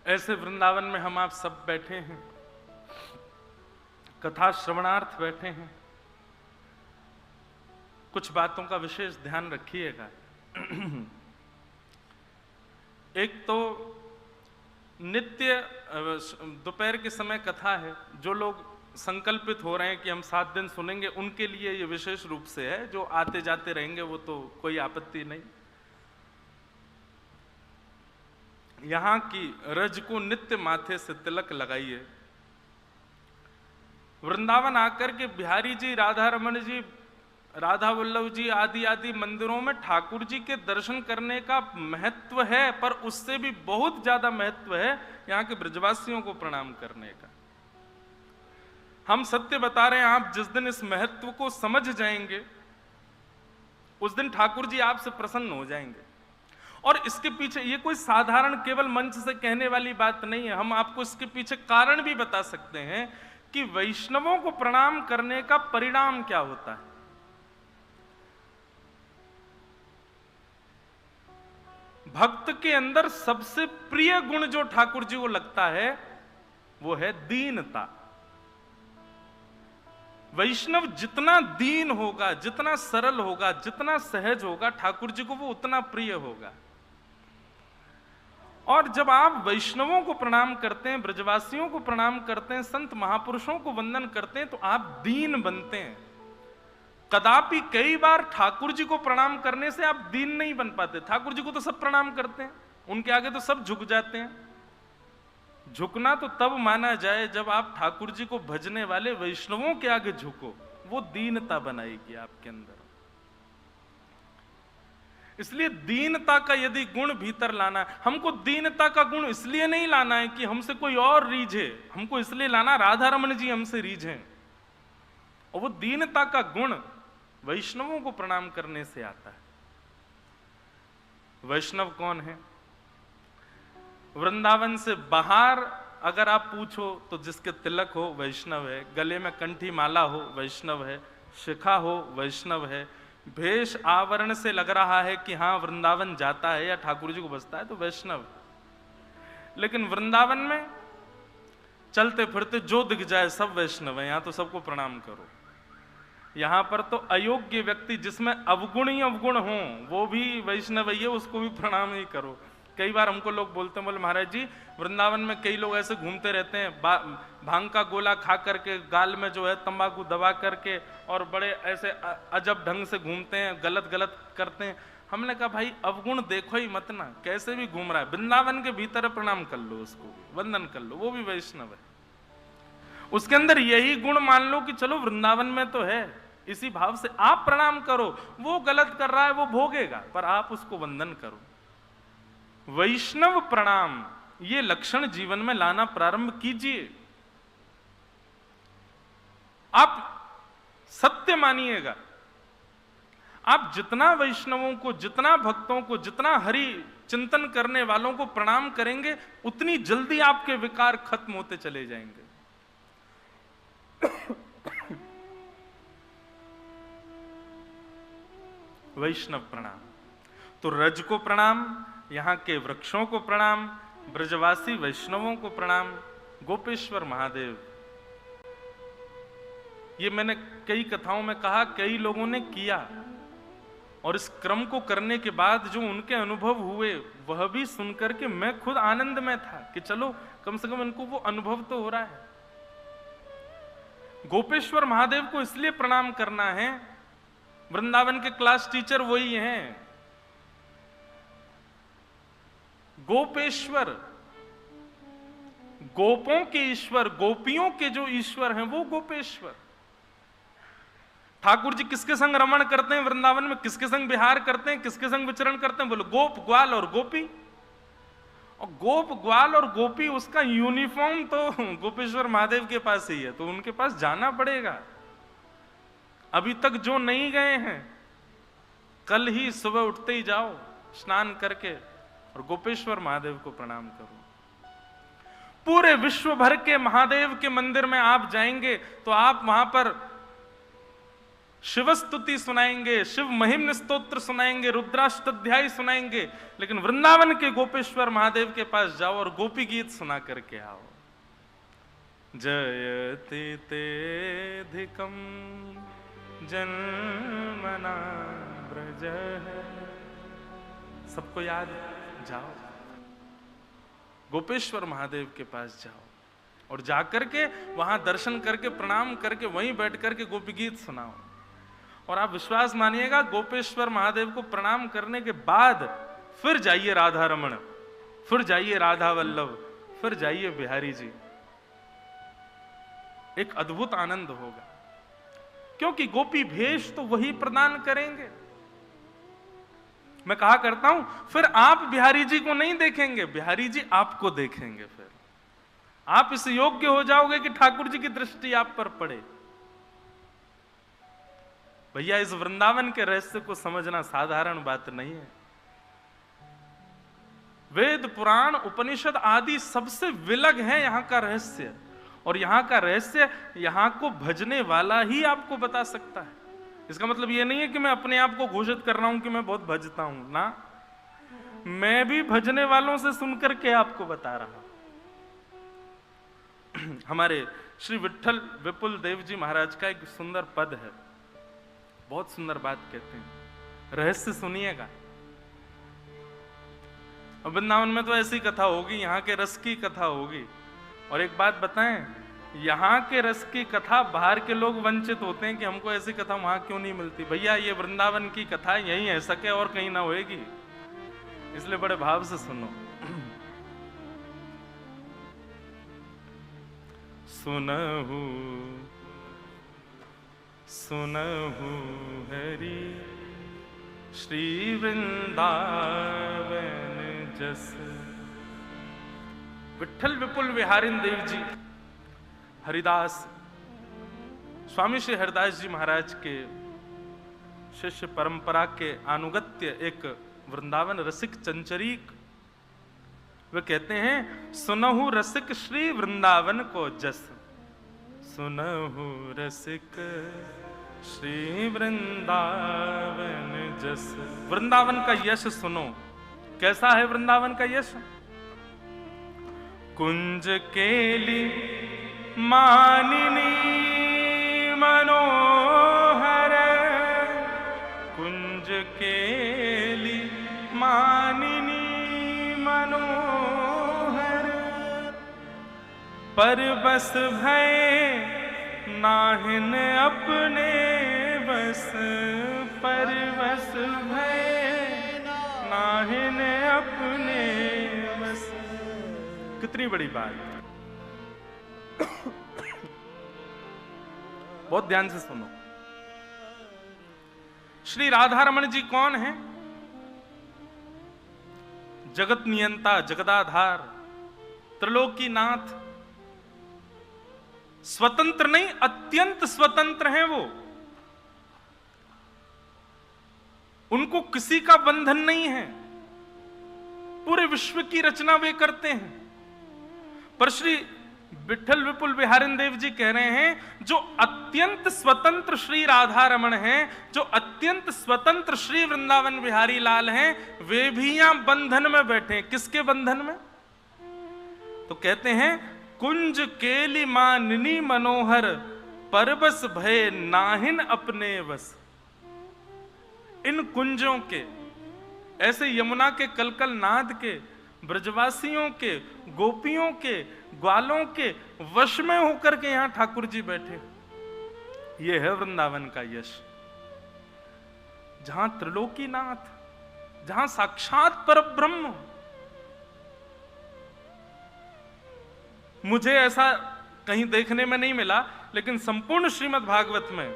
ऐसे वृंदावन में हम आप सब बैठे हैं, कथा श्रवणार्थ बैठे हैं। कुछ बातों का विशेष ध्यान रखिएगा। एक तो नित्य दोपहर के समय कथा है। जो लोग संकल्पित हो रहे हैं कि हम 7 दिन सुनेंगे, उनके लिए ये विशेष रूप से है। जो आते जाते रहेंगे वो तो कोई आपत्ति नहीं। यहां की रज को नित्य माथे से तिलक लगाइए। वृंदावन आकर के बिहारी जी, राधा रमन जी, राधा वल्लभ जी आदि आदि मंदिरों में ठाकुर जी के दर्शन करने का महत्व है, पर उससे भी बहुत ज्यादा महत्व है यहाँ के ब्रजवासियों को प्रणाम करने का। हम सत्य बता रहे हैं, आप जिस दिन इस महत्व को समझ जाएंगे उस दिन ठाकुर जी आपसे प्रसन्न हो जाएंगे। और इसके पीछे ये कोई साधारण केवल मंच से कहने वाली बात नहीं है। हम आपको इसके पीछे कारण भी बता सकते हैं कि वैष्णवों को प्रणाम करने का परिणाम क्या होता है। भक्त के अंदर सबसे प्रिय गुण जो ठाकुर जी को लगता है वो है दीनता। वैष्णव जितना दीन होगा, जितना सरल होगा, जितना सहज होगा, ठाकुर जी को वो उतना प्रिय होगा। और जब आप वैष्णवों को प्रणाम करते हैं, ब्रजवासियों को प्रणाम करते हैं, संत महापुरुषों को वंदन करते हैं, तो आप दीन बनते हैं। कदापि कई बार ठाकुर जी को प्रणाम करने से आप दीन नहीं बन पाते। ठाकुर जी को तो सब प्रणाम करते हैं, उनके आगे तो सब झुक जाते हैं। झुकना तो तब माना जाए जब आप ठाकुर जी को भजने वाले वैष्णवों के आगे झुको। वो दीनता बनाएगी आपके अंदर। इसलिए दीनता का यदि गुण भीतर लाना है, हमको दीनता का गुण इसलिए नहीं लाना है कि हमसे कोई और रीझे, हमको इसलिए लाना राधा रमन जी हमसे रीझे। और वो दीनता का गुण वैष्णवों को प्रणाम करने से आता है। वैष्णव कौन है? वृंदावन से बाहर अगर आप पूछो तो जिसके तिलक हो वैष्णव है, गले में कंठी माला हो वैष्णव है, शिखा हो वैष्णव है, भेष आवरण से लग रहा है कि हाँ वृंदावन जाता है या ठाकुर जी को बसता है तो वैष्णव। लेकिन वृंदावन में चलते फिरते जो दिख जाए सब वैष्णव है। यहां तो सबको प्रणाम करो। यहां पर तो अयोग्य व्यक्ति जिसमें अवगुण ही अवगुण हो वो भी वैष्णव है, उसको भी प्रणाम ही करो। कई बार हमको लोग बोलते हैं, बोले महाराज जी वृंदावन में कई लोग ऐसे घूमते रहते हैं, भांग का गोला खा करके, गाल में जो है तंबाकू दबा करके, और बड़े ऐसे अजब ढंग से घूमते हैं, गलत गलत करते हैं। हमने कहा भाई अवगुण देखो ही मत ना, कैसे भी घूम रहा है, वृंदावन के भीतर प्रणाम कर लो, उसको वंदन कर लो, वो भी वैष्णव है। उसके अंदर यही गुण मान लो कि चलो वृंदावन में तो है, इसी भाव से आप प्रणाम करो। वो गलत कर रहा है वो भोगेगा, पर आप उसको वंदन करो। वैष्णव प्रणाम ये लक्षण जीवन में लाना प्रारंभ कीजिए। आप सत्य मानिएगा, आप जितना वैष्णवों को, जितना भक्तों को, जितना हरि चिंतन करने वालों को प्रणाम करेंगे, उतनी जल्दी आपके विकार खत्म होते चले जाएंगे। वैष्णव प्रणाम तो रज को प्रणाम, यहां के वृक्षों को प्रणाम, ब्रजवासी वैष्णवों को प्रणाम, गोपेश्वर महादेव। ये मैंने कई कथाओं में कहा, कई लोगों ने किया, और इस क्रम को करने के बाद जो उनके अनुभव हुए वह भी सुनकर के मैं खुद आनंद में था कि चलो कम से कम इनको वो अनुभव तो हो रहा है। गोपेश्वर महादेव को इसलिए प्रणाम करना है, वृंदावन के क्लास टीचर वही हैं। गोपेश्वर, गोपों के ईश्वर, गोपियों के जो ईश्वर हैं वो गोपेश्वर। ठाकुर जी किसके संग रमण करते हैं वृंदावन में, किसके संग विहार करते हैं, किसके संग विचरण करते हैं? बोलो गोप, ग्वाल और गोपी। और गोप, ग्वाल और गोपी उसका यूनिफॉर्म तो गोपेश्वर महादेव के पास ही है, तो उनके पास जाना पड़ेगा। अभी तक जो नहीं गए हैं, कल ही सुबह उठते ही जाओ स्नान करके और गोपेश्वर महादेव को प्रणाम करो। पूरे विश्व भर के महादेव के मंदिर में आप जाएंगे तो आप वहां पर शिव स्तुति सुनाएंगे, शिव महिम स्तोत्र सुनाएंगे, रुद्राष्टाध्यायी सुनाएंगे, लेकिन वृंदावन के गोपेश्वर महादेव के पास जाओ और गोपी गीत सुना करके आओ। जयति तेधिकम जन्मना ब्रज, सबको याद, जाओ गोपेश्वर महादेव के पास जाओ और जाकर के वहां दर्शन करके प्रणाम करके वहीं बैठ करके गोपी गीत सुनाओ। और आप विश्वास मानिएगा, गोपेश्वर महादेव को प्रणाम करने के बाद फिर जाइए राधा रमण, फिर जाइए राधा वल्लभ, फिर जाइए बिहारी जी, एक अद्भुत आनंद होगा। क्योंकि गोपी भेष तो वही प्रदान करेंगे। मैं कहा करता हूं, फिर आप बिहारी जी को नहीं देखेंगे, बिहारी जी आपको देखेंगे। फिर आप इस योग्य हो जाओगे कि ठाकुर जी की दृष्टि आप पर पड़े। भैया, इस वृंदावन के रहस्य को समझना साधारण बात नहीं है। वेद पुराण उपनिषद आदि सबसे विलग है यहां का रहस्य, और यहां का रहस्य यहां को भजने वाला ही आपको बता सकता है। इसका मतलब यह नहीं है कि मैं अपने आप को घोषित कर रहा हूं कि मैं बहुत भजता हूं ना, मैं भी भजने वालों से सुनकर के आपको बता रहा हूं। हमारे श्री विट्ठल विपुल देव जी महाराज का एक सुंदर पद है, बहुत सुंदर बात कहते हैं, रहस्य सुनिएगा। वृंदावन में तो ऐसी कथा होगी, यहाँ के रस की कथा होगी। और एक बात बताएं, यहाँ के रस की कथा बाहर के लोग वंचित होते हैं कि हमको ऐसी कथा वहां क्यों नहीं मिलती। भैया, ये वृंदावन की कथा यहीं है, सके और कहीं ना होएगी, इसलिए बड़े भाव से सुनो। सुनहु सुनहु हरि श्री वृंदावन जस। विट्ठल विपुल विहारिन देव जी हरिदास, स्वामी श्री हरिदास जी महाराज के शिष्य परंपरा के अनुगत्य एक वृंदावन रसिक चंचरीक, वे कहते हैं, सुनहु रसिक श्री वृंदावन को जस, सुनहु रसिक श्री वृंदावन जस। वृंदावन का यश सुनो। कैसा है वृंदावन का यश? कुंज केली मानिनी मनोहर, कुंज केली मानिनी मनोहर, परबस भय नाहिन अपने बस, परबस भय नाहिन अपने बस। कितनी बड़ी बात। बहुत ध्यान से सुनो। श्री राधा रमण जी कौन है? जगत नियंता, जगदाधार, त्रिलोकीनाथ, स्वतंत्र नहीं, अत्यंत स्वतंत्र हैं वो। उनको किसी का बंधन नहीं है, पूरे विश्व की रचना वे करते हैं। पर श्री विट्ठल विपुल विहारिन देव जी कह रहे हैं, जो अत्यंत स्वतंत्र श्री राधा रमण हैं, जो अत्यंत स्वतंत्र श्री वृंदावन बिहारी लाल हैं, वे भी यहां बंधन में बैठे हैं। किसके बंधन में? तो कहते हैं, कुंज केली मानिनी मनोहर, परबस भय नाहिन अपने बस। इन कुंजों के, ऐसे यमुना के कलकल नाद के, ब्रजवासियों के, गोपियों के, ग्वालों के वश में होकर के यहां ठाकुर जी बैठे। यह है वृंदावन का यश, जहां त्रिलोकीनाथ, जहां साक्षात परब्रह्म। मुझे ऐसा कहीं देखने में नहीं मिला, लेकिन संपूर्ण श्रीमद् भागवत में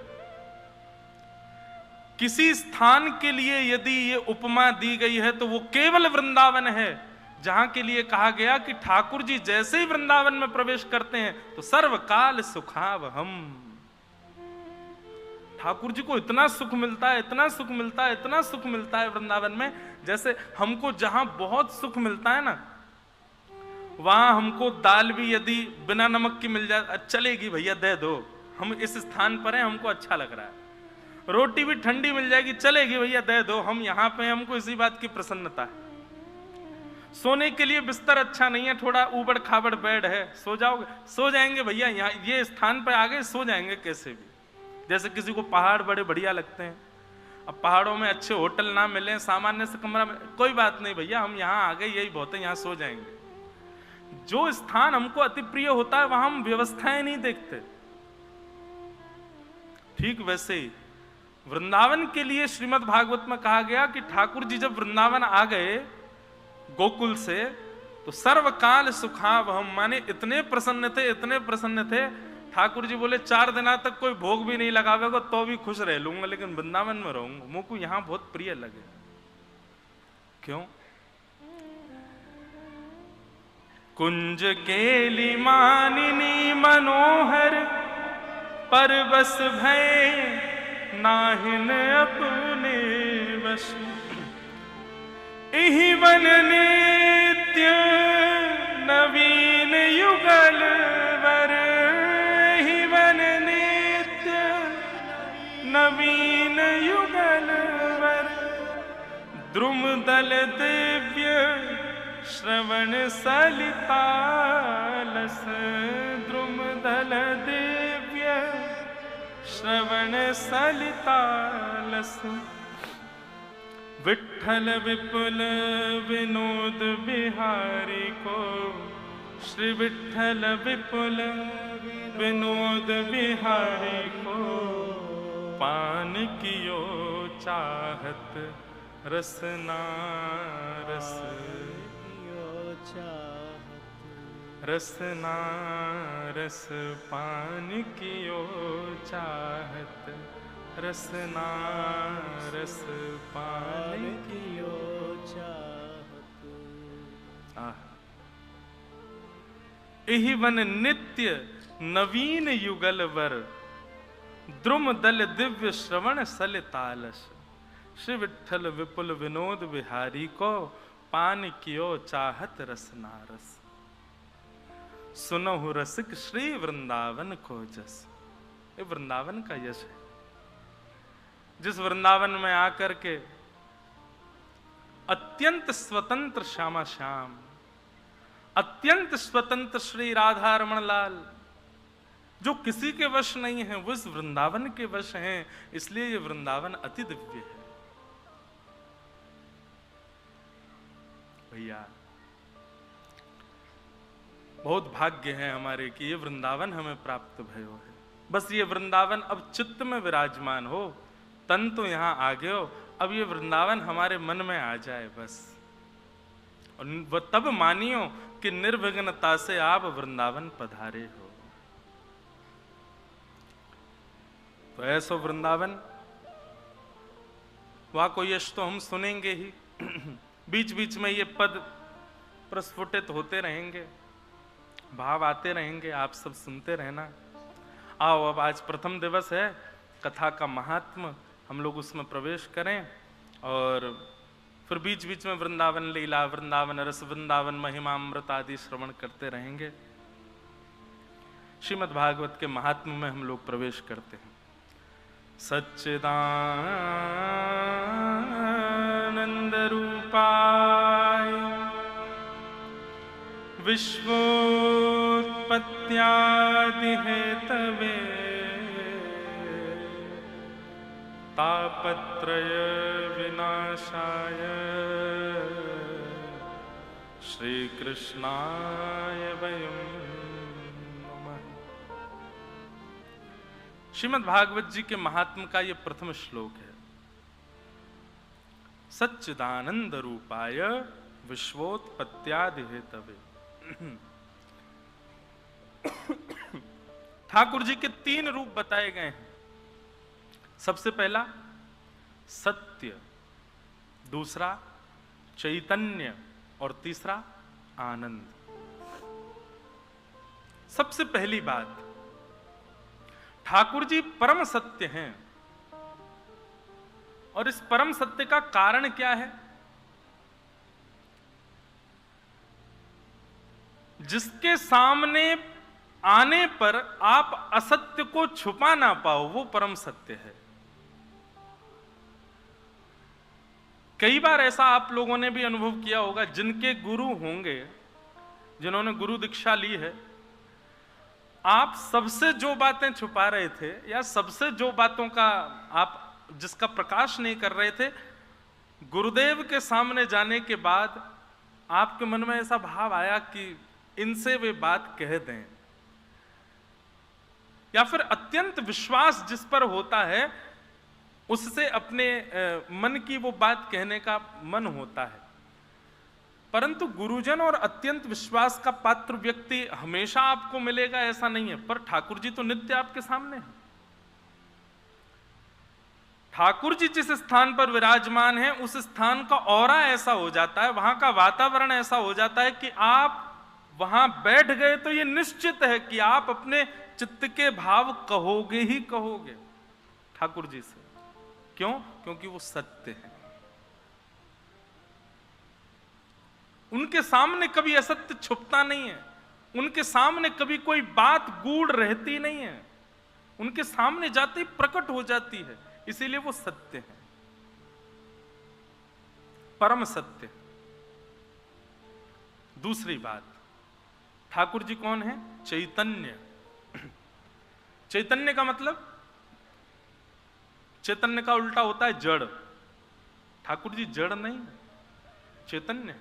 किसी स्थान के लिए यदि ये उपमा दी गई है तो वो केवल वृंदावन है, जहां के लिए कहा गया कि ठाकुर जी जैसे ही वृंदावन में प्रवेश करते हैं तो सर्वकाल सुखावहम। ठाकुर जी को इतना सुख मिलता है, इतना सुख मिलता है, इतना सुख मिलता है वृंदावन में, जैसे हमको जहां बहुत सुख मिलता है ना, वहां हमको दाल भी यदि बिना नमक की मिल जाए चलेगी, भैया दे दो, हम इस स्थान पर हैं, हमको अच्छा लग रहा है। रोटी भी ठंडी मिल जाएगी, चलेगी भैया, दे दो, हम यहाँ पे हैं, हमको इसी बात की प्रसन्नता है। सोने के लिए बिस्तर अच्छा नहीं है, थोड़ा ऊबड़ खाबड़ बेड है, सो जाओगे, सो जाएंगे भैया, यहाँ ये स्थान पे आ गए, सो जाएंगे कैसे भी। जैसे किसी को पहाड़ बड़े बढ़िया लगते हैं, अब पहाड़ों में अच्छे होटल ना मिले, सामान्य से कमरा में, कोई बात नहीं भैया, हम यहाँ आ गए, यही बहुत है, यहाँ सो जाएंगे। जो स्थान हमको अति प्रिय होता है वहां हम व्यवस्थाएं नहीं देखते। ठीक वैसे ही वृंदावन के लिए श्रीमद् भागवत में कहा गया कि ठाकुर जी जब वृंदावन आ गए गोकुल से, तो सर्वकाल सुखावहम, माने इतने प्रसन्न थे, इतने प्रसन्न थे, ठाकुर जी बोले 4 दिन तक कोई भोग भी नहीं लगावेगा तो भी खुश रह लूंगा, लेकिन वृंदावन में रहूंगा, मुझको यहां बहुत प्रिय लगे। क्यों? कुंज केली मानिनी मनोहर, परबस भय नाहिन अपने वश, इहि वन नित्य नवीन युगल वर, इहि वन नित्य नवीन युगल वर, द्रुमदल दिव्य श्रवण सलितालस, द्रुमदल दिव्य श्रवण सलितालस, विठ्ठल विपुल विनोद बिहारी को, श्री विठ्ठल विपुल विनोद बिहारी को, पान कियो चाहत रसना रस, रसना रस, पान कियो चाहत रसना रस, पान कियो चाहत। एहि वन नित्य नवीन युगल वर, द्रुम दल दिव्य श्रवण सलितालस, श्री विठ्ठल विपुल विनोद बिहारी को, पान कियो चाहत रसना रस, सुनहु रसिक श्री वृंदावन को जस। ये वृंदावन का यश है। जिस वृंदावन में आकर के अत्यंत स्वतंत्र श्यामा श्याम, अत्यंत स्वतंत्र श्री राधा रमण लाल, जो किसी के वश नहीं है, वो इस वृंदावन के वश हैं, इसलिए ये वृंदावन अति दिव्य है। भैया बहुत भाग्य है हमारे कि ये वृंदावन हमें प्राप्त भयो है। बस ये वृंदावन अब चित्त में विराजमान हो, तन तो यहां आ गए हो, अब ये वृंदावन हमारे मन में आ जाए बस, और तब मानियो कि निर्विघ्नता से आप वृंदावन पधारे हो। तो ऐसा वृंदावन, वहां को यश तो हम सुनेंगे ही, बीच बीच में ये पद प्रस्फुटित होते रहेंगे, भाव आते रहेंगे, आप सब सुनते रहना। आओ अब आज प्रथम दिवस है, कथा का महात्म, हम लोग उसमें प्रवेश करें और फिर बीच बीच में वृंदावन लीला, वृंदावन रस, वृंदावन महिमामृत आदि श्रवण करते रहेंगे। श्रीमद् भागवत के महात्म में हम लोग प्रवेश करते हैं। सच्चिदानंद रूपाय विश्वोत्पत्त्यादि हेतवे तापत्रय विनाशाय श्री कृष्णाय वयं नमः। श्रीमद् भागवत जी के महात्म का ये प्रथम श्लोक है। सच्चिदानंद रूपाय विश्वोत्पत्त्यादि हेतवे। ठाकुर जी के 3 रूप बताए गए हैं। सबसे पहला सत्य, दूसरा चैतन्य और तीसरा आनंद। सबसे पहली बात, ठाकुर जी परम सत्य हैं, और इस परम सत्य का कारण क्या है? जिसके सामने आने पर आप असत्य को छुपा ना पाओ, वो परम सत्य है। कई बार ऐसा आप लोगों ने भी अनुभव किया होगा, जिनके गुरु होंगे, जिन्होंने गुरु दीक्षा ली है, आप सबसे जो बातें छुपा रहे थे या सबसे जो बातों का आप जिसका प्रकाश नहीं कर रहे थे, गुरुदेव के सामने जाने के बाद आपके मन में ऐसा भाव आया कि इनसे वे बात कह दें, या फिर अत्यंत विश्वास जिस पर होता है उससे अपने मन की वो बात कहने का मन होता है। परंतु गुरुजन और अत्यंत विश्वास का पात्र व्यक्ति हमेशा आपको मिलेगा ऐसा नहीं है, पर ठाकुर जी तो नित्य आपके सामने है। ठाकुर जी जिस स्थान पर विराजमान है उस स्थान का ऑरा ऐसा हो जाता है, वहां का वातावरण ऐसा हो जाता है कि आप वहां बैठ गए तो ये निश्चित है कि आप अपने चित्त के भाव कहोगे ही कहोगे ठाकुर जी से। क्यों? क्योंकि वो सत्य है। उनके सामने कभी असत्य छुपता नहीं है, उनके सामने कभी कोई बात गूढ़ रहती नहीं है, उनके सामने जाते ही प्रकट हो जाती है, इसीलिए वो सत्य है, परम सत्य। दूसरी बात, ठाकुर जी कौन है? चैतन्य। चैतन्य का मतलब, चैतन्य का उल्टा होता है जड़। ठाकुर जी जड़ नहीं, चैतन्य।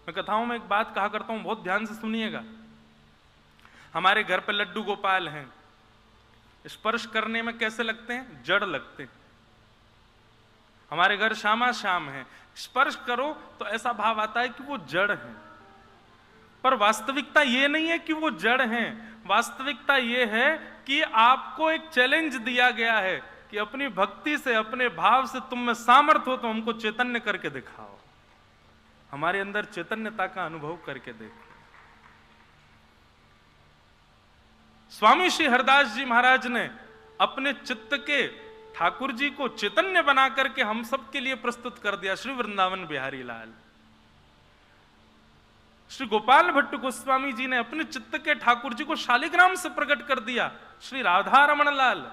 मैं कथाओं में एक बात कहा करता हूं, बहुत ध्यान से सुनिएगा। हमारे घर पे लड्डू गोपाल हैं, स्पर्श करने में कैसे लगते हैं? जड़ लगते हैं। हमारे घर श्यामा श्याम है, स्पर्श करो तो ऐसा भाव आता है कि वो जड़ हैं, पर वास्तविकता ये नहीं है कि वो जड़ हैं। वास्तविकता ये है कि आपको एक चैलेंज दिया गया है कि अपनी भक्ति से, अपने भाव से तुम में सामर्थ्य हो तो हमको चैतन्य करके दिखाओ, हमारे अंदर चैतन्यता का अनुभव करके देखो। स्वामी श्री हरदास जी महाराज ने अपने चित्त के ठाकुर जी को चैतन्य बना करके हम सब के लिए प्रस्तुत कर दिया। श्री वृंदावन बिहारी लाल। श्री गोपाल भट्ट गोस्वामी जी ने अपने चित्त के ठाकुर जी को शालिग्राम से प्रकट कर दिया। श्री राधा रमण लाल,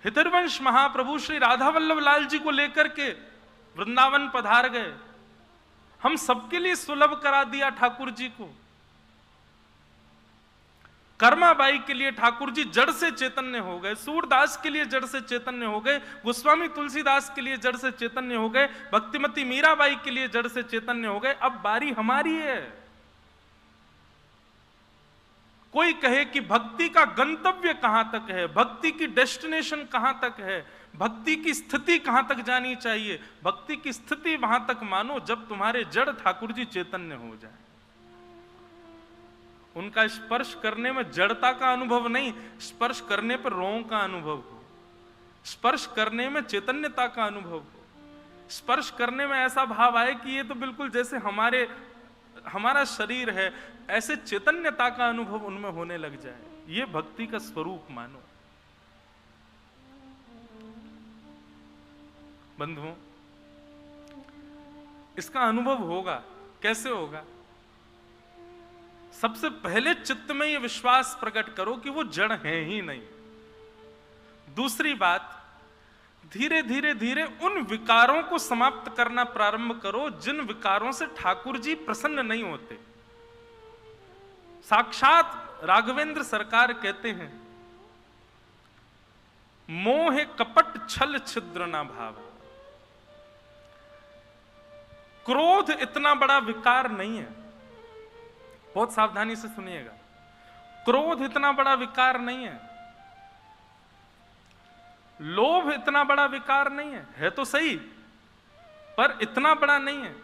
हितरवंश महाप्रभु श्री राधा वल्लभ लाल जी को लेकर के वृंदावन पधार गए। हम सबके लिए सुलभ करा दिया ठाकुर जी को। कर्माबाई के लिए ठाकुर जी जड़ से चैतन्य हो गए, सूरदास के लिए जड़ से चैतन्य हो गए, गोस्वामी तुलसीदास के लिए जड़ से चैतन्य हो गए, भक्तिमती मीराबाई के लिए जड़ से चैतन्य हो गए। अब बारी हमारी है। कोई कहे कि भक्ति का गंतव्य कहां तक है, भक्ति की डेस्टिनेशन कहां तक है, भक्ति की स्थिति कहां तक जानी चाहिए। भक्ति की स्थिति वहां तक मानो जब तुम्हारे जड़ ठाकुर जी चैतन्य हो जाए। उनका स्पर्श करने में जड़ता का अनुभव नहीं, स्पर्श करने पर रों का अनुभव हो, स्पर्श करने में चैतन्यता का अनुभव हो, स्पर्श करने में ऐसा भाव आए कि ये तो बिल्कुल जैसे हमारा शरीर है, ऐसे चैतन्यता का अनुभव उनमें होने लग जाए। ये भक्ति का स्वरूप मानो। बंधुओं, इसका अनुभव होगा, कैसे होगा? सबसे पहले चित्त में यह विश्वास प्रकट करो कि वो जड़ है ही नहीं। दूसरी बात, धीरे धीरे धीरे उन विकारों को समाप्त करना प्रारंभ करो जिन विकारों से ठाकुर जी प्रसन्न नहीं होते। साक्षात राघवेंद्र सरकार कहते हैं, मोह कपट छल छिद्र ना भाव। क्रोध इतना बड़ा विकार नहीं है, बहुत सावधानी से सुनिएगा। क्रोध इतना बड़ा विकार नहीं है, लोभ इतना बड़ा विकार नहीं है तो सही, पर इतना बड़ा नहीं है।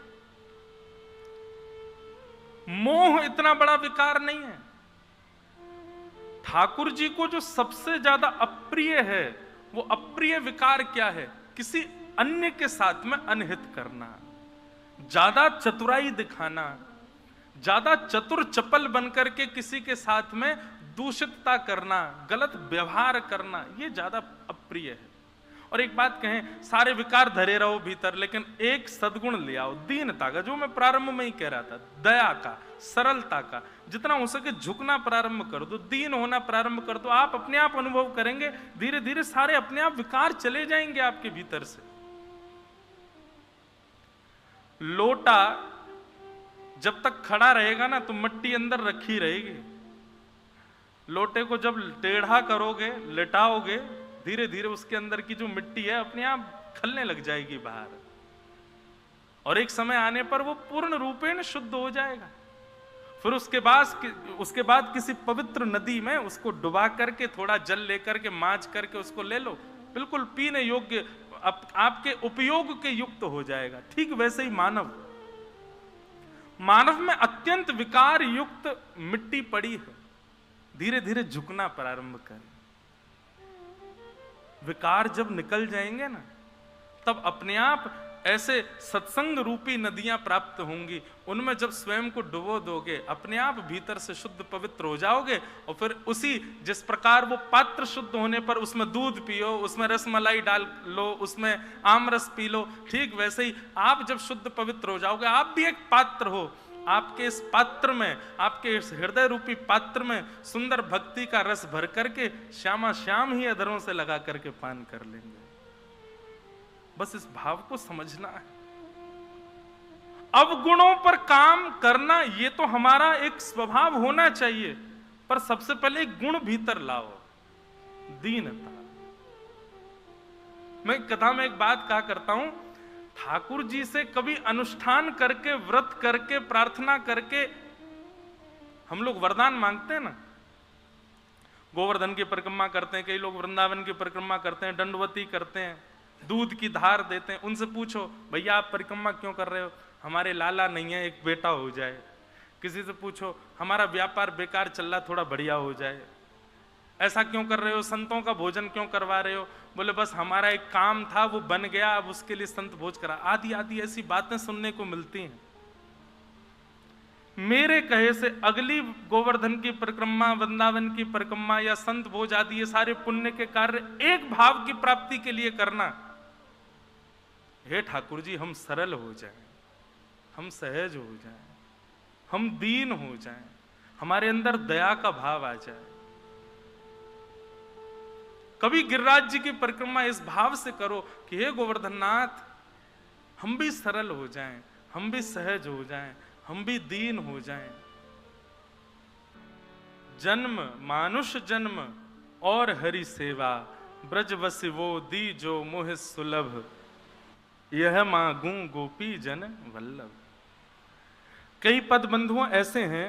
मोह इतना बड़ा विकार नहीं है। ठाकुर जी को जो सबसे ज्यादा अप्रिय है, वो अप्रिय विकार क्या है? किसी अन्य के साथ में अनहित करना, ज्यादा चतुराई दिखाना, ज्यादा चतुर चपल बनकर के किसी के साथ में दूषितता करना, गलत व्यवहार करना, ये ज्यादा अप्रिय है। और एक बात कहें, सारे विकार धरे रहो भीतर, लेकिन एक सद्गुण ले आओ, दीनता का, जो मैं प्रारंभ में ही कह रहा था, दया का, सरलता का। जितना हो सके झुकना प्रारंभ कर दो, दीन होना प्रारंभ कर दो। आप अपने आप अनुभव करेंगे, धीरे धीरे सारे अपने आप विकार चले जाएंगे आपके भीतर से। लोटा जब तक खड़ा रहेगा ना तो मिट्टी अंदर रखी रहेगी। लोटे को जब टेढ़ा करोगे, लेटाओगे, धीरे धीरे उसके अंदर की जो मिट्टी है अपने आप खलने लग जाएगी बाहर, और एक समय आने पर वो पूर्ण रूपेण शुद्ध हो जाएगा। फिर उसके बाद किसी पवित्र नदी में उसको डुबा करके थोड़ा जल लेकर के मांझ करके उसको ले लो, बिल्कुल पीने योग्य, आपके उपयोग के युक्त हो जाएगा। ठीक वैसे ही मानव में अत्यंत विकार युक्त मिट्टी पड़ी है, धीरे धीरे झुकना प्रारंभ करें। विकार जब निकल जाएंगे ना, तब अपने आप ऐसे सत्संग रूपी नदियां प्राप्त होंगी। उनमें जब स्वयं को डुबो दोगे, अपने आप भीतर से शुद्ध पवित्र हो जाओगे। और फिर उसी जिस प्रकार वो पात्र शुद्ध होने पर उसमें दूध पियो, उसमें रसमलाई डाल लो, उसमें आमरस पी लो, ठीक वैसे ही आप जब शुद्ध पवित्र हो जाओगे, आप भी एक पात्र हो। आपके इस पात्र में, आपके इस हृदय रूपी पात्र में सुंदर भक्ति का रस भर करके श्यामा श्याम ही अधरों से लगा करके पान कर लेंगे। बस इस भाव को समझना है। अवगुणों पर काम करना ये तो हमारा एक स्वभाव होना चाहिए, पर सबसे पहले एक गुण भीतर लाओ, दीनता। मैं कथा में एक बात कहा करता हूं, ठाकुर जी से कभी अनुष्ठान करके, व्रत करके, प्रार्थना करके हम लोग वरदान मांगते हैं ना। गोवर्धन की परिक्रमा करते हैं, कई लोग वृंदावन की परिक्रमा करते हैं, दंडवती करते हैं, दूध की धार देते हैं। उनसे पूछो, भैया आप परिक्रमा क्यों कर रहे हो? हमारे लाला नहीं है, एक बेटा हो जाए। किसी से पूछो, हमारा व्यापार बेकार चल रहा, थोड़ा बढ़िया हो जाए। ऐसा क्यों कर रहे हो? संतों का भोजन क्यों करवा रहे हो? बोले बस हमारा एक काम था, वो बन गया, अब उसके लिए संत भोज करा। आदि आदि ऐसी बातें सुनने को मिलती हैं। मेरे कहे से अगली गोवर्धन की परिक्रमा, वृंदावन की परिक्रमा या संत भोज आदि ये सारे पुण्य के कार्य एक भाव की प्राप्ति के लिए करना, हे ठाकुर जी हम सरल हो जाएं, हम सहज हो जाएं, हम दीन हो जाएं, हमारे अंदर दया का भाव आ जाए। कभी गिरिराज जी की परिक्रमा इस भाव से करो कि हे गोवर्धननाथ, हम भी सरल हो जाएं, हम भी सहज हो जाएं, हम भी दीन हो जाएं। जन्म मानुष जन्म और हरि सेवा, ब्रज बसि वो दी जो मोह सुलभ, यह मांगू गोपी जन वल्लभ। कई पद बंधुओं ऐसे हैं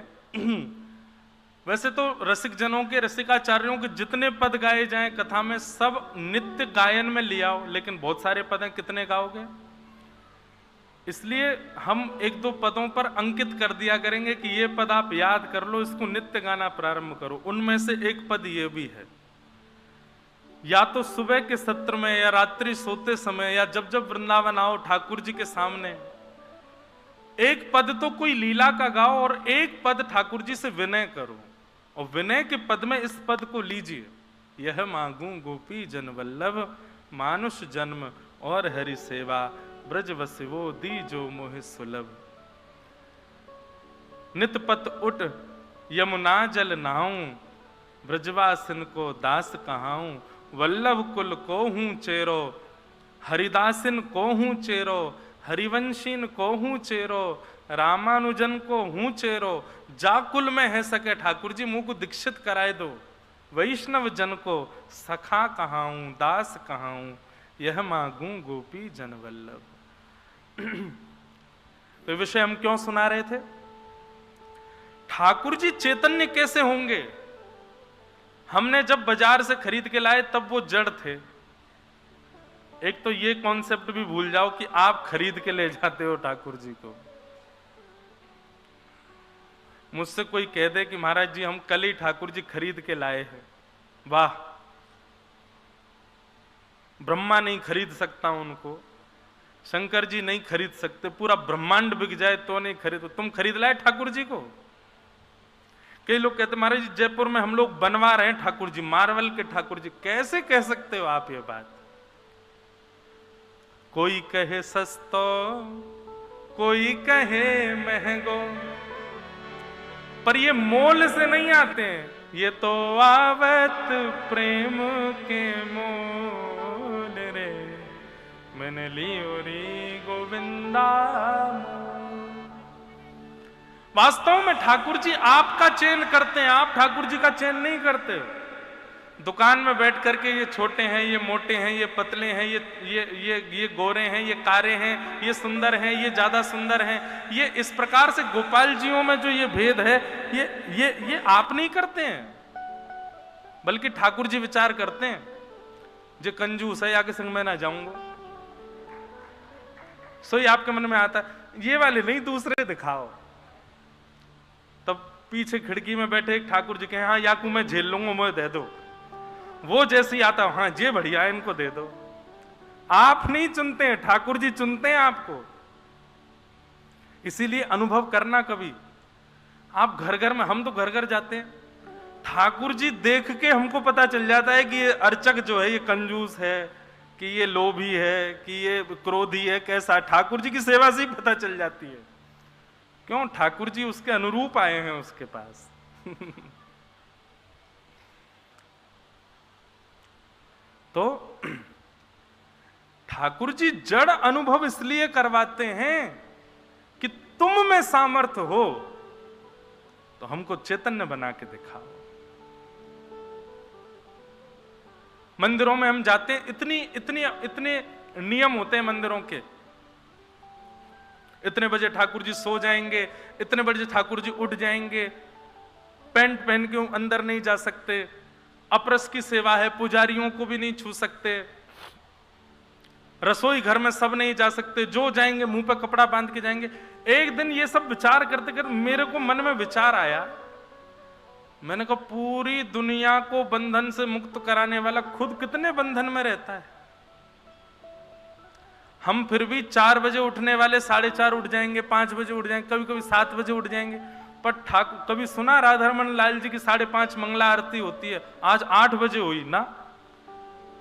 वैसे तो रसिक जनों के, रसिकाचार्यों के जितने पद गाए जाएं कथा में, सब नित्य गायन में ले आओ, लेकिन बहुत सारे पद हैं, कितने गाओगे? इसलिए हम एक दो पदों पर अंकित कर दिया करेंगे कि ये पद आप याद कर लो, इसको नित्य गाना प्रारंभ करो। उनमें से एक पद ये भी है, या तो सुबह के सत्र में या रात्रि सोते समय या जब जब वृंदावन आओ ठाकुर जी के सामने, एक पद तो कोई लीला का गाओ और एक पद ठाकुर जी से विनय करो। और विनय के पद में इस पद को लीजिए, यह मांगू गोपी जन वल्लभ, मानुष जन्म और हरि सेवा, ब्रज वसिवो दी जो मोह सुलभ। नित पत उठ यमुना जल नहाऊं, ब्रजवासिन को दास कहाऊं, वल्लभ कुल को हूं चेरो, हरिदासिन को हूं चेरो, हरिवंशीन को हूं चेरो, रामानुजन को हूं चेरो, जाकुल में है सके ठाकुर जी मुंह को दीक्षित कराए दो, वैष्णव जन को सखा कहाऊं, दास कहाऊं, यह मांगू गोपी जन वल्लभ। तो विषय हम क्यों सुना रहे थे? ठाकुर जी चैतन्य कैसे होंगे? हमने जब बाजार से खरीद के लाए तब वो जड़ थे। एक तो ये कॉन्सेप्ट भी भूल जाओ कि आप खरीद के ले जाते हो ठाकुर जी को। मुझसे कोई कह दे कि महाराज जी हम कल ही ठाकुर जी खरीद के लाए हैं, वाह, ब्रह्मा नहीं खरीद सकता उनको, शंकर जी नहीं खरीद सकते, पूरा ब्रह्मांड बिक जाए तो नहीं खरीद, तुम खरीद लाए ठाकुर जी को। कई लोग कहते महाराज जी जयपुर में हम लोग बनवा रहे हैं ठाकुर जी, मार्वल के ठाकुर जी। कैसे कह सकते हो आप ये बात? कोई कहे सस्तो, कोई कहे महंगो, पर ये मोल से नहीं आते हैं, ये तो आवत प्रेम के मोल रे, मैंने लियो रे गोविंद गोविंदा। वास्तव में ठाकुर जी आपका चयन करते हैं, आप ठाकुर जी का चयन नहीं करते। दुकान में बैठ करके ये छोटे हैं, ये मोटे हैं, ये पतले हैं, ये गोरे हैं, ये कारे हैं, ये सुंदर हैं, ये ज्यादा सुंदर हैं, ये इस प्रकार से गोपाल जियों में जो ये भेद है, ये आप नहीं करते हैं, बल्कि ठाकुर जी विचार करते हैं। जो कंजूस है या के संग में ना जाऊंगा, सोई आपके मन में आता है, ये वाले नहीं दूसरे दिखाओ। तब पीछे खिड़की में बैठे एक ठाकुर जी कहे, हाँ याकू मैं झेल लूंगा, मुझे दे दो। वो जैसे ही आता, हाँ ये बढ़िया है, इनको दे दो। आप नहीं चुनते हैं, ठाकुर जी चुनते हैं आपको। इसीलिए अनुभव करना कभी आप घर घर में, हम तो घर घर जाते हैं, ठाकुर जी देख के हमको पता चल जाता है कि ये अर्चक जो है ये कंजूस है, कि ये लोभी है, कि ये क्रोधी है, कैसा। ठाकुर जी की सेवा से ही पता चल जाती है। क्यों? ठाकुर जी उसके अनुरूप आए हैं उसके पास। तो ठाकुर जी जड़ अनुभव इसलिए करवाते हैं कि तुम में सामर्थ्य हो तो हमको चैतन्य बना के दिखाओ। मंदिरों में हम जाते हैं, इतने नियम होते हैं मंदिरों के। इतने बजे ठाकुर जी सो जाएंगे, इतने बजे ठाकुर जी उठ जाएंगे, पैंट पहन के अंदर नहीं जा सकते, अपरस की सेवा है, पुजारियों को भी नहीं छू सकते, रसोई घर में सब नहीं जा सकते, जो जाएंगे मुंह पर कपड़ा बांध के जाएंगे। एक दिन ये सब विचार करते करते मेरे को मन में विचार आया, मैंने कहा पूरी दुनिया को बंधन से मुक्त कराने वाला खुद कितने बंधन में रहता है। हम फिर भी 4 बजे उठने वाले 4:30 उठ जाएंगे, 5 बजे उठ जाएंगे, कभी कभी 7 बजे उठ जाएंगे। पर ठाकुर, कभी सुना राधारमण लाल जी की 5:30 मंगला आरती होती है, आज 8 बजे हुई ना।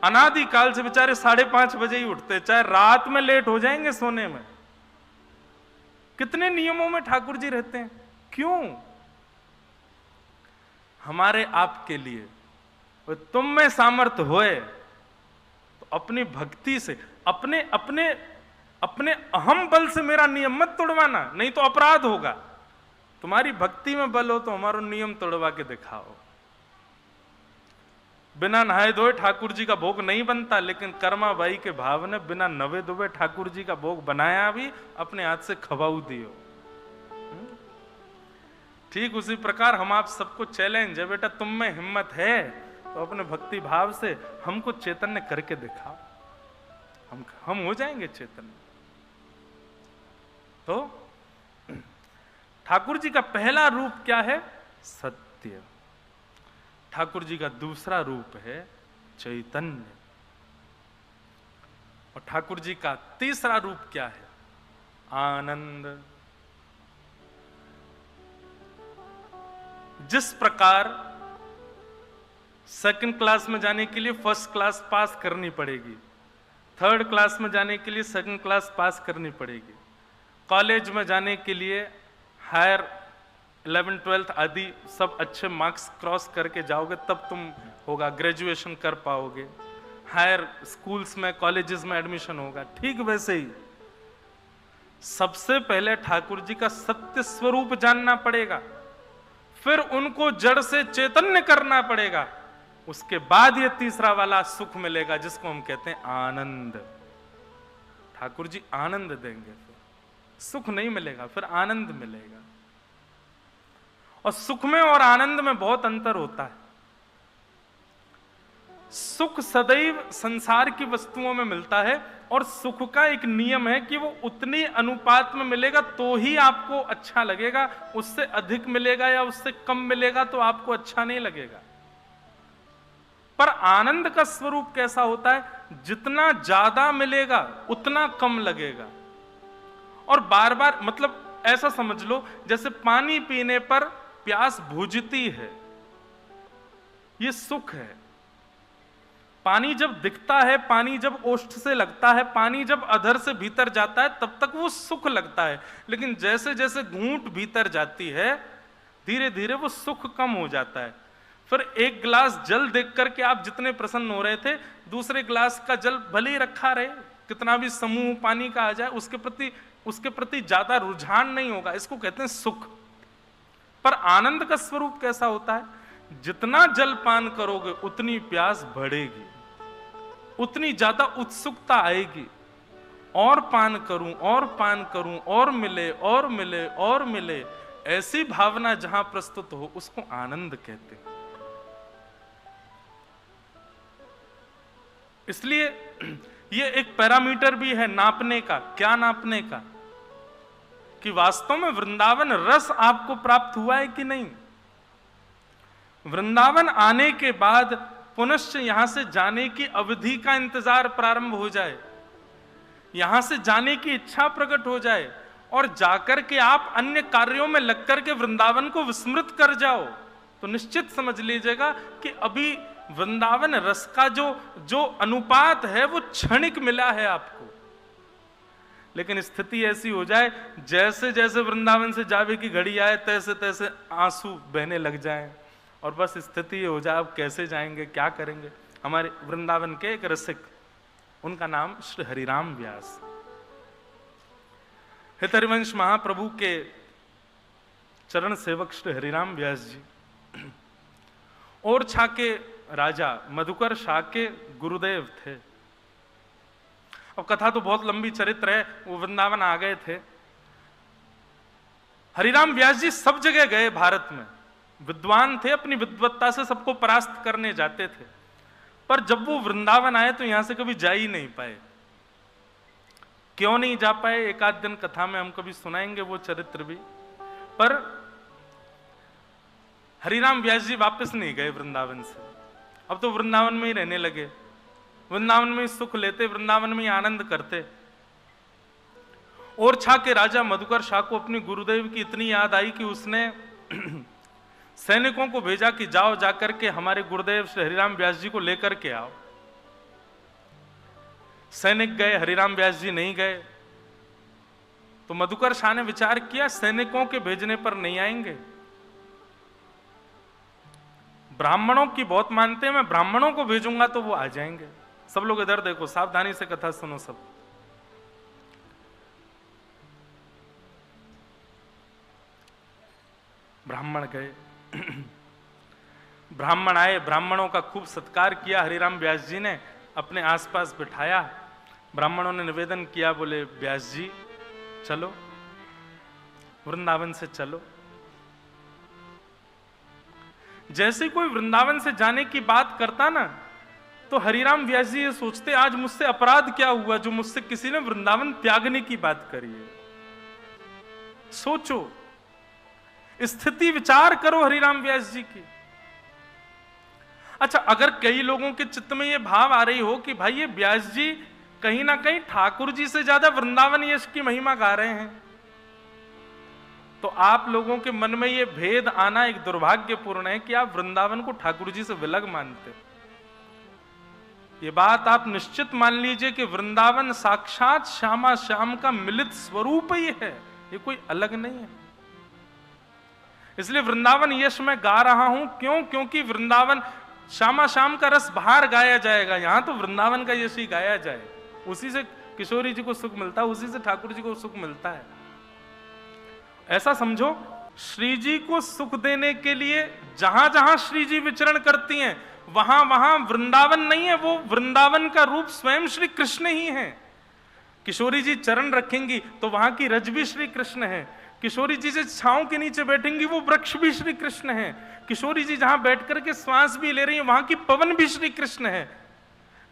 अनादि काल से बेचारे 5:30 बजे ही उठते, चाहे रात में लेट हो जाएंगे सोने में। कितने नियमों में ठाकुर जी रहते हैं। क्यों? हमारे आपके लिए। तुम में सामर्थ्य होए तो अपनी भक्ति से, अपने अपने अपने अहम बल से मेरा नियम मत तोड़वाना, नहीं तो अपराध होगा। तुम्हारी भक्ति में बल हो तो हमारा नियम तोड़वा के दिखाओ। बिना नहाए धोए ठाकुर जी का भोग नहीं बनता, लेकिन कर्मा बाई के भाव ने बिना नवे धोए ठाकुर जी का भोग बनाया भी, अपने हाथ से खवाऊ दियो। ठीक उसी प्रकार हम आप सबको चैलेंज है, बेटा तुम में हिम्मत है तो अपने भक्ति भाव से हमको चैतन्य करके दिखाओ, हम हो जाएंगे चैतन्य। तो ठाकुर जी का पहला रूप क्या है? सत्य। ठाकुर जी का दूसरा रूप है चैतन्य। और ठाकुर जी का तीसरा रूप क्या है? आनंद। जिस प्रकार सेकंड क्लास में जाने के लिए फर्स्ट क्लास पास करनी पड़ेगी, थर्ड क्लास में जाने के लिए सेकंड क्लास पास करनी पड़ेगी, कॉलेज में जाने के लिए हायर 11th 12th आदि सब अच्छे मार्क्स क्रॉस करके जाओगे तब तुम होगा, ग्रेजुएशन कर पाओगे, हायर स्कूल्स में कॉलेजेस में एडमिशन होगा। ठीक वैसे ही सबसे पहले ठाकुर जी का सत्य स्वरूप जानना पड़ेगा, फिर उनको जड़ से चैतन्य करना पड़ेगा, उसके बाद ये तीसरा वाला सुख मिलेगा जिसको हम कहते हैं आनंद। ठाकुर जी आनंद देंगे, फिर सुख नहीं मिलेगा, फिर आनंद मिलेगा। और सुख में और आनंद में बहुत अंतर होता है। सुख सदैव संसार की वस्तुओं में मिलता है, और सुख का एक नियम है कि वो उतनी अनुपात में मिलेगा तो ही आपको अच्छा लगेगा, उससे अधिक मिलेगा या उससे कम मिलेगा तो आपको अच्छा नहीं लगेगा। पर आनंद का स्वरूप कैसा होता है? जितना ज्यादा मिलेगा उतना कम लगेगा। और बार बार, मतलब ऐसा समझ लो जैसे पानी पीने पर प्यास बुझती है, ये सुख है। पानी जब दिखता है, पानी जब ओष्ठ से लगता है, पानी जब अधर से भीतर जाता है, तब तक वो सुख लगता है। लेकिन जैसे जैसे घूंट भीतर जाती है, धीरे धीरे वो सुख कम हो जाता है। फिर एक गिलास जल देख करके आप जितने प्रसन्न हो रहे थे, दूसरे गिलास का जल भले ही रखा रहे, कितना भी समूह पानी का आ जाए, उसके प्रति उसके प्रति ज्यादा रुझान नहीं होगा। इसको कहते हैं सुख। पर आनंद का स्वरूप कैसा होता है? जितना जल पान करोगे उतनी प्यास बढ़ेगी, उतनी ज्यादा उत्सुकता आएगी, और पान करूं और पान करूं, और मिले और मिले और मिले। ऐसी भावना जहां प्रस्तुत हो उसको आनंद कहते हैं। इसलिए ये एक पैरामीटर भी है नापने का। क्या नापने का? कि वास्तव में वृंदावन रस आपको प्राप्त हुआ है कि नहीं। वृंदावन आने के बाद पुनश्च यहां से जाने की अवधि का इंतजार प्रारंभ हो जाए, यहां से जाने की इच्छा प्रकट हो जाए, और जाकर के आप अन्य कार्यों में लगकर के वृंदावन को विस्मृत कर जाओ, तो निश्चित समझ लीजिएगा कि अभी वृंदावन रस का जो अनुपात है वो क्षणिक मिला है आपको। लेकिन स्थिति ऐसी हो जाए जैसे जैसे वृंदावन से जावे की घड़ी आए तैसे तैसे आंसू बहने लग जाएं, और बस स्थिति हो जाए अब कैसे जाएंगे, क्या करेंगे। हमारे वृंदावन के एक रसिक, उनका नाम श्री हरिराम व्यास, हितहरिवंश महाप्रभु के चरण सेवक श्री हरिराम व्यास जी, और छा के राजा मधुकर शाह के गुरुदेव थे। अब कथा तो बहुत लंबी चरित्र है। वो वृंदावन आ गए थे। हरिराम व्यास जी सब जगह गए भारत में, विद्वान थे, अपनी विद्वत्ता से सबको परास्त करने जाते थे। पर जब वो वृंदावन आए तो यहां से कभी जा ही नहीं पाए। क्यों नहीं जा पाए, एक आध दिन कथा में हम कभी सुनाएंगे वो चरित्र भी। पर हरिराम व्यास जी वापस नहीं गए वृंदावन से। अब तो वृंदावन में ही रहने लगे, वृंदावन में ही सुख लेते, वृंदावन में ही आनंद करते। और छा के राजा मधुकर शाह को अपने गुरुदेव की इतनी याद आई कि उसने सैनिकों को भेजा कि जाओ जाकर के हमारे गुरुदेव श्री हरिराम व्यास जी को लेकर के आओ। सैनिक गए, हरिराम व्यास जी नहीं गए। तो मधुकर शाह ने विचार किया सैनिकों के भेजने पर नहीं आएंगे, ब्राह्मणों की बहुत मानते हैं, मैं ब्राह्मणों को भेजूंगा तो वो आ जाएंगे। सब लोग इधर देखो, सावधानी से कथा सुनो सब। ब्राह्मण गए, ब्राह्मण आए, ब्राह्मणों का खूब सत्कार किया हरिराम व्यास जी ने, अपने आसपास बिठाया। ब्राह्मणों ने निवेदन किया, बोले व्यास जी चलो वृंदावन से चलो। जैसे कोई वृंदावन से जाने की बात करता ना, तो हरिराम व्यास जी ये सोचते आज मुझसे अपराध क्या हुआ जो मुझसे किसी ने वृंदावन त्यागने की बात करी है। सोचो, स्थिति विचार करो हरिराम व्यास जी की। अच्छा, अगर कई लोगों के चित्त में ये भाव आ रही हो कि भाई ये व्यास जी कहीं ना कहीं ठाकुर जी से ज्यादा वृंदावन यश की महिमा गा रहे हैं, तो आप लोगों के मन में ये भेद आना एक दुर्भाग्यपूर्ण है कि आप वृंदावन को ठाकुर जी से विलग मानते। ये बात आप निश्चित मान लीजिए कि वृंदावन साक्षात श्यामा श्याम का मिलित स्वरूप ही है, ये कोई अलग नहीं है। इसलिए वृंदावन यश मैं गा रहा हूं, क्यों? क्योंकि वृंदावन श्यामा श्याम का रस बाहर गाया जाएगा, यहां तो वृंदावन का यश ही गाया जाए। उसी से किशोरी जी को सुख मिलता है, उसी से ठाकुर जी को सुख मिलता है। ऐसा समझो, श्री जी को सुख देने के लिए जहां जहां श्री जी विचरण करती हैं वहां वहां वृंदावन नहीं है, वो वृंदावन का रूप स्वयं श्री कृष्ण ही है। किशोरी जी चरण रखेंगी तो वहां की रज भी श्री कृष्ण है। किशोरी जी से छांव के नीचे बैठेंगी वो वृक्ष भी श्री कृष्ण है। किशोरी जी जहां बैठ करके श्वास भी ले रही है वहां की पवन भी श्री कृष्ण है।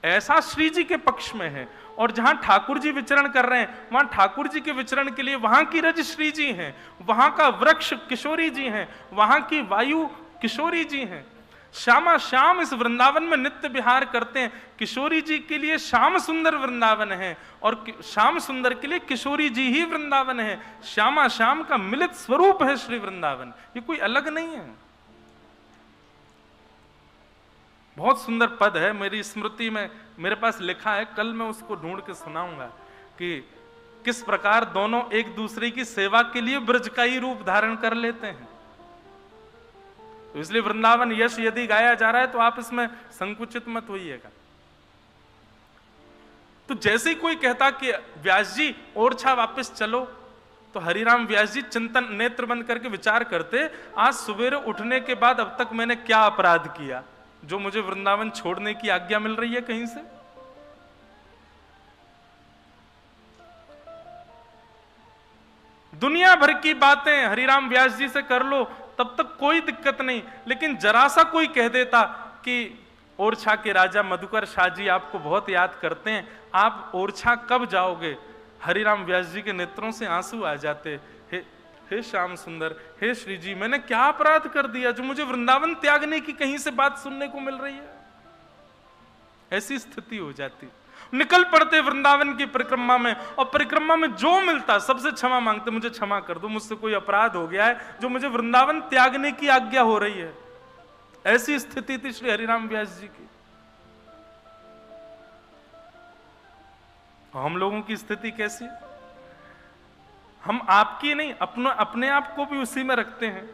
ऐसा श्री जी के पक्ष में है। और जहां ठाकुर जी विचरण कर रहे हैं वहां ठाकुर जी के विचरण के लिए वहां की रज श्री जी हैं, वहां का वृक्ष किशोरी जी हैं, वहां की वायु किशोरी जी हैं। श्यामा श्याम इस वृंदावन में नित्य विहार करते हैं। किशोरी जी के लिए श्याम सुंदर वृंदावन है और श्याम सुंदर के लिए किशोरी जी ही वृंदावन है। श्यामा श्याम का मिलित स्वरूप है श्री वृंदावन, ये कोई अलग नहीं है। बहुत सुंदर पद है, मेरी स्मृति में मेरे पास लिखा है, कल मैं उसको ढूंढ के सुनाऊंगा कि किस प्रकार दोनों एक दूसरे की सेवा के लिए ब्रज का ही रूप धारण कर लेते हैं। तो इसलिए वृंदावन यश यदि गाया जा रहा है तो आप इसमें संकुचित मत होइएगा। तो जैसे ही कोई कहता कि व्यास जी ओरछा वापस चलो, तो हरिराम व्यास जी चिंतन नेत्र बंद करके विचार करते, आज सवेरे उठने के बाद अब तक मैंने क्या अपराध किया जो मुझे वृंदावन छोड़ने की आज्ञा मिल रही है कहीं से। दुनिया भर की बातें हरिराम व्यास जी से कर लो तब तक कोई दिक्कत नहीं, लेकिन जरा सा कोई कह देता कि ओरछा के राजा मधुकर शाह जी आपको बहुत याद करते हैं, आप ओरछा कब जाओगे, हरिराम व्यास जी के नेत्रों से आंसू आ जाते। हे श्याम सुंदर, हे श्री जी, मैंने क्या अपराध कर दिया जो मुझे वृंदावन त्यागने की कहीं से बात सुनने को मिल रही है। ऐसी स्थिति हो जाती। निकल पड़ते वृंदावन की परिक्रमा में, और परिक्रमा में जो मिलता सबसे क्षमा मांगते, मुझे क्षमा कर दो, मुझसे कोई अपराध हो गया है जो मुझे वृंदावन त्यागने की आज्ञा हो रही है। ऐसी स्थिति थी श्री हरिराम व्यास जी की। हम लोगों की स्थिति कैसी? हम आपकी नहीं, अपने आप को भी उसी में रखते हैं।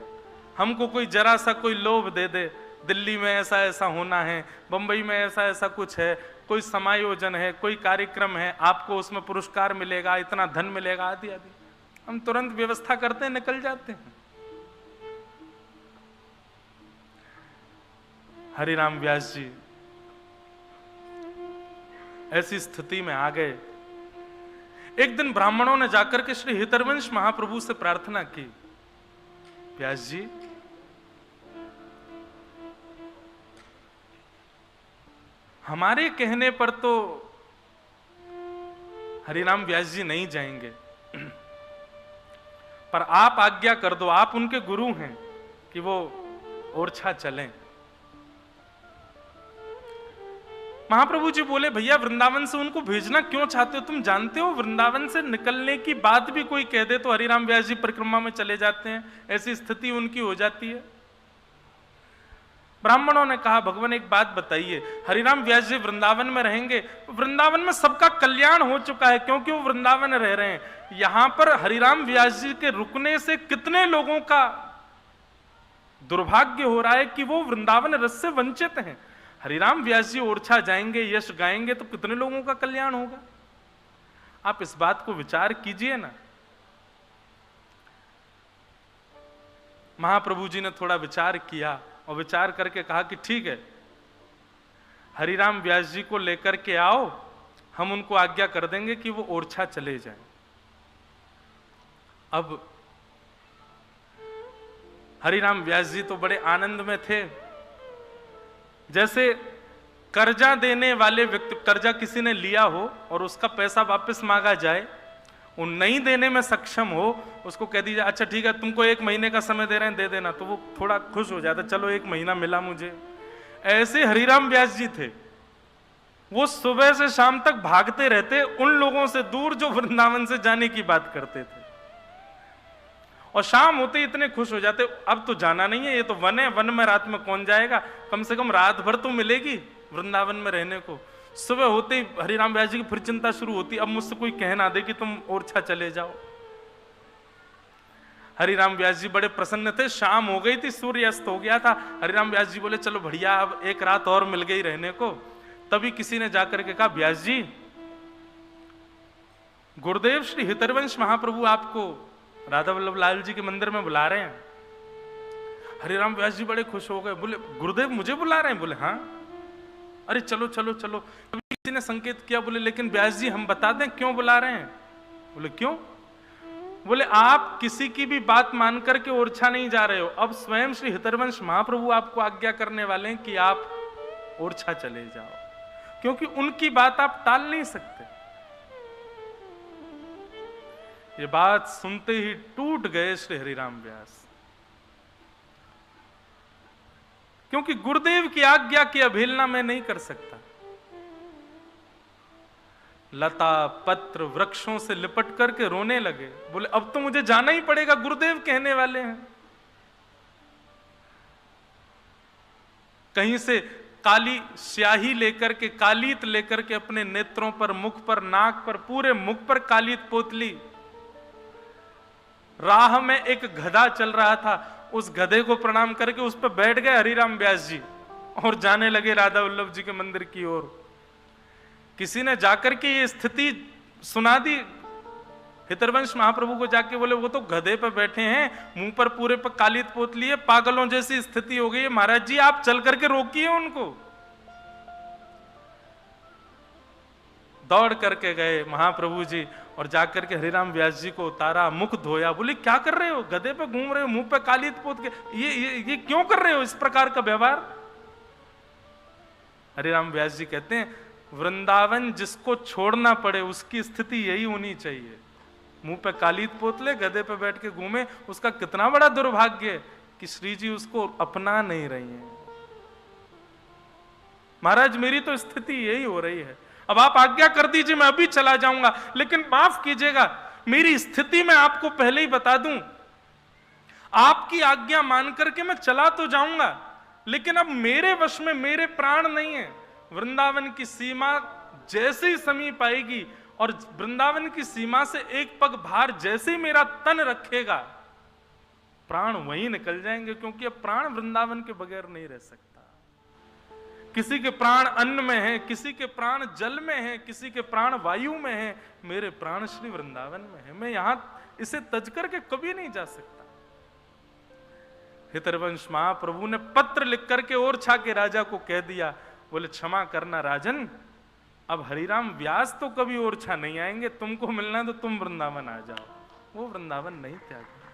हमको कोई जरा सा कोई लोभ दे दे, दिल्ली में ऐसा ऐसा होना है, बंबई में ऐसा ऐसा कुछ है, कोई समायोजन है, कोई कार्यक्रम है, आपको उसमें पुरस्कार मिलेगा, इतना धन मिलेगा, आदि आदि, हम तुरंत व्यवस्था करते हैं, निकल जाते हैं। हरिराम व्यास जी ऐसी स्थिति में आ गए। एक दिन ब्राह्मणों ने जाकर के श्री हितरवंश महाप्रभु से प्रार्थना की, व्यास जी हमारे कहने पर तो हरिराम व्यास जी नहीं जाएंगे, पर आप आज्ञा कर दो, आप उनके गुरु हैं, कि वो ओरछा चलें। महाप्रभु जी बोले, भैया वृंदावन से उनको भेजना क्यों चाहते हो? तुम जानते हो वृंदावन से निकलने की बात भी कोई कह दे तो हरिराम व्यास जी परिक्रमा में चले जाते हैं, ऐसी स्थिति उनकी हो जाती है। ब्राह्मणों ने कहा, भगवान एक बात बताइए, हरिराम व्यास जी वृंदावन में रहेंगे, वृंदावन में सबका कल्याण हो चुका है क्योंकि वो वृंदावन रह रहे हैं। यहां पर हरिराम व्यास जी के रुकने से कितने लोगों का दुर्भाग्य हो रहा है कि वो वृंदावन रस से वंचित हैं। हरिराम व्यास जी ओरछा जाएंगे, यश गाएंगे तो कितने लोगों का कल्याण होगा। आप इस बात को विचार कीजिए ना। महाप्रभु जी ने थोड़ा विचार किया और विचार करके कहा कि ठीक है, हरिराम व्यास जी को लेकर के आओ, हम उनको आज्ञा कर देंगे कि वो ओरछा चले जाएं। अब हरिराम व्यास जी तो बड़े आनंद में थे। जैसे कर्जा देने वाले व्यक्ति, कर्जा किसी ने लिया हो और उसका पैसा वापस मांगा जाए, वो नहीं देने में सक्षम हो, उसको कह दीजिए अच्छा ठीक है तुमको 1 महीने का समय दे रहे हैं, दे देना, तो वो थोड़ा खुश हो जाता, चलो 1 महीना मिला मुझे। ऐसे हरिराम व्यास जी थे, वो सुबह से शाम तक भागते रहते उन लोगों से दूर जो वृंदावन से जाने की बात करते थे, और शाम होते इतने खुश हो जाते, अब तो जाना नहीं है, ये तो वन है, वन में रात में कौन जाएगा, कम से कम रात भर तो मिलेगी वृंदावन में रहने को। सुबह होते ही हरिराम व्यास जी की फिर चिंता शुरू होती, अब मुझसे कोई कह ना दे कि तुम ओरछा चले जाओ। हरिराम व्यास जी बड़े प्रसन्न थे। शाम हो गई थी, सूर्य अस्त हो गया था। हरिराम व्यास जी बोले चलो बढ़िया, अब 1 रात और मिल गई रहने को। तभी किसी ने जाकर के कहा, व्यास जी गुरुदेव श्री हितरवंश महाप्रभु आपको राधा वल्लभ लाल जी के मंदिर में बुला रहे हैं। हरिराम व्यास जी बड़े खुश हो गए, बोले गुरुदेव मुझे बुला रहे हैं? बोले हाँ। अरे चलो चलो चलो। किसी ने संकेत किया, बोले लेकिन व्यास जी हम बता दें क्यों बुला रहे हैं? बोले क्यों? बोले आप किसी की भी बात मान करके ओरछा नहीं जा रहे हो, अब स्वयं श्री हितरवंश महाप्रभु आपको आज्ञा करने वाले हैं कि आप ओरछा चले जाओ, क्योंकि उनकी बात आप टाल नहीं सकते। ये बात सुनते ही टूट गए श्री हरिराम व्यास, क्योंकि गुरुदेव की आज्ञा की अवहेलना मैं नहीं कर सकता। लता पत्र वृक्षों से लिपट करके रोने लगे, बोले अब तो मुझे जाना ही पड़ेगा, गुरुदेव कहने वाले हैं। कहीं से काली स्याही लेकर के, कालीत लेकर के अपने नेत्रों पर, मुख पर, नाक पर, पूरे मुख पर कालीत पोत ली। राह में एक गधा चल रहा था, उस गधे को प्रणाम करके उस पर बैठ गए हरिराम व्यास जी और जाने लगे राधा वल्लभ जी के मंदिर की ओर। किसी ने जाकर के ये स्थिति सुना दी हितरवंश महाप्रभु को, जाके बोले वो तो गधे पे बैठे हैं, मुंह पर पूरे पर कालीत पोत लिए, पागलों जैसी स्थिति हो गई है, महाराज जी आप चल करके रोकिए उनको। दौड़ करके गए महाप्रभु जी और जाकर के हरिराम व्यास जी को उतारा, मुख धोया, बोले क्या कर रहे हो, गधे पे घूम रहे हो, मुंह पे कालीत पोत के, ये क्यों कर रहे हो इस प्रकार का व्यवहार। हरिराम व्यास जी कहते हैं वृंदावन जिसको छोड़ना पड़े उसकी स्थिति यही होनी चाहिए, मुंह पे कालीत पोत ले, गधे पे बैठ के घूमे, उसका कितना बड़ा दुर्भाग्य है कि श्री जी उसको अपना नहीं रही हैं। महाराज मेरी तो स्थिति यही हो रही है, अब आप आज्ञा कर दीजिए मैं अभी चला जाऊंगा, लेकिन माफ कीजिएगा मेरी स्थिति मैं आपको पहले ही बता दूं, आपकी आज्ञा मान करके मैं चला तो जाऊंगा, लेकिन अब मेरे वश में मेरे प्राण नहीं है। वृंदावन की सीमा जैसे ही समीप आएगी और वृंदावन की सीमा से एक पग बाहर जैसे ही मेरा तन रखेगा, प्राण वहीं निकल जाएंगे, क्योंकि अब प्राण वृंदावन के बगैर नहीं रह सकता। किसी के प्राण अन्न में है, किसी के प्राण जल में है, किसी के प्राण वायु में है, मेरे प्राण श्री वृंदावन में है, मैं यहां इसे तज करके कभी नहीं जा सकता। हितरवंश महाप्रभु ने पत्र लिख करके ओरछा के राजा को कह दिया, बोले क्षमा करना राजन, अब हरिराम व्यास तो कभी ओरछा नहीं आएंगे, तुमको मिलना है तो तुम वृंदावन आ जाओ। वो वृंदावन नहीं त्यागा।